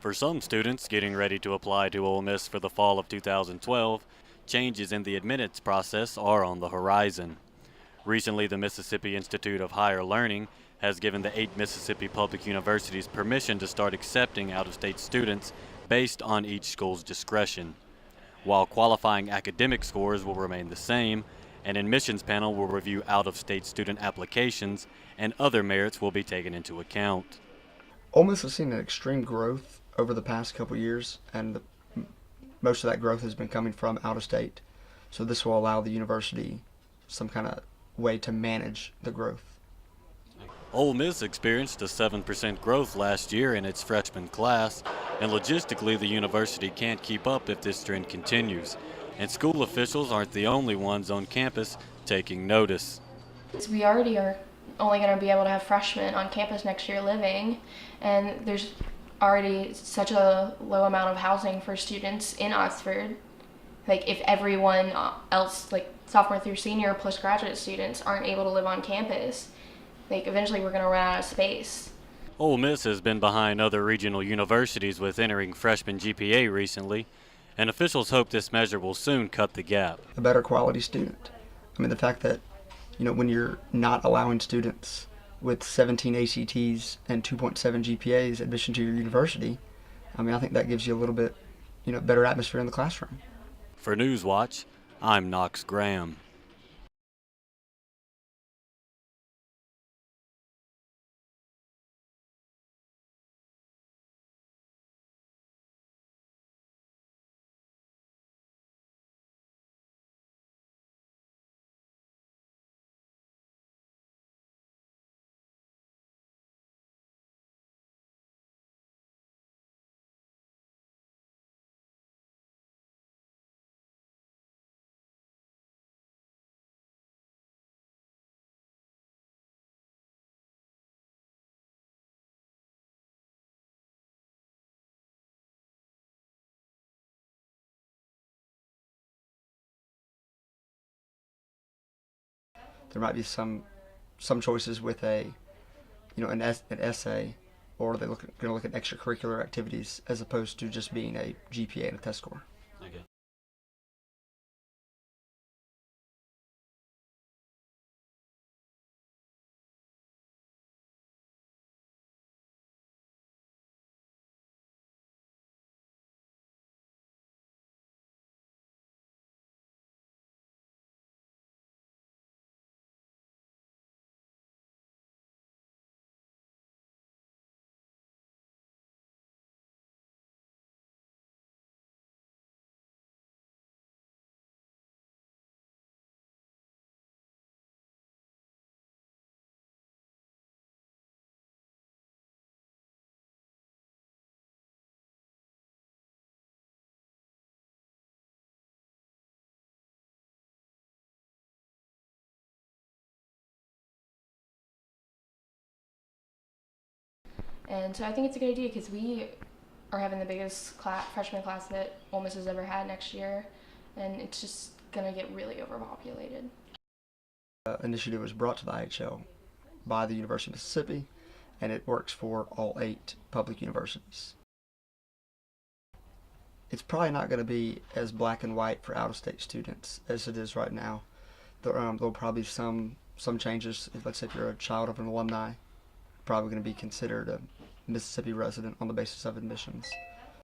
For some students getting ready to apply to Ole Miss for the fall of 2012, changes in the admittance process are on the horizon. Recently, the Mississippi Institute of Higher Learning has given the 8 Mississippi public universities permission to start accepting out-of-state students based on each school's discretion. While qualifying academic scores will remain the same, an admissions panel will review out-of-state student applications and other merits will be taken into account. Ole Miss has seen an extreme growth over the past couple years, and most of that growth has been coming from out of state. So this will allow the university some kind of way to manage the growth. Ole Miss experienced a 7% growth last year in its freshman class, and logistically the university can't keep up if this trend continues. And school officials aren't the only ones on campus taking notice. We already are only going to be able to have freshmen on campus next year living, and there's already such a low amount of housing for students in Oxford. Like, if everyone else, like sophomore through senior plus graduate students, aren't able to live on campus, like eventually we're going to run out of space. Ole Miss has been behind other regional universities with entering freshman GPA recently, and officials hope this measure will soon cut the gap. A better quality student. I mean, the fact that, when you're not allowing students with 17 ACTs and 2.7 GPAs admission to your university, I think that gives you a little bit, better atmosphere in the classroom. For Newswatch, I'm Knox Graham. There might be some choices with an essay, or they're going to look at extracurricular activities as opposed to just being a GPA and a test score. Okay. And so I think it's a good idea because we are having the biggest freshman class that Ole Miss has ever had next year, and it's just going to get really overpopulated. Initiative was brought to the IHL by the University of Mississippi, and it works for all 8 public universities. It's probably not going to be as black and white for out-of-state students as it is right now. There'll probably be some changes. Let's say if you're a child of an alumni, probably going to be considered a Mississippi resident on the basis of admissions.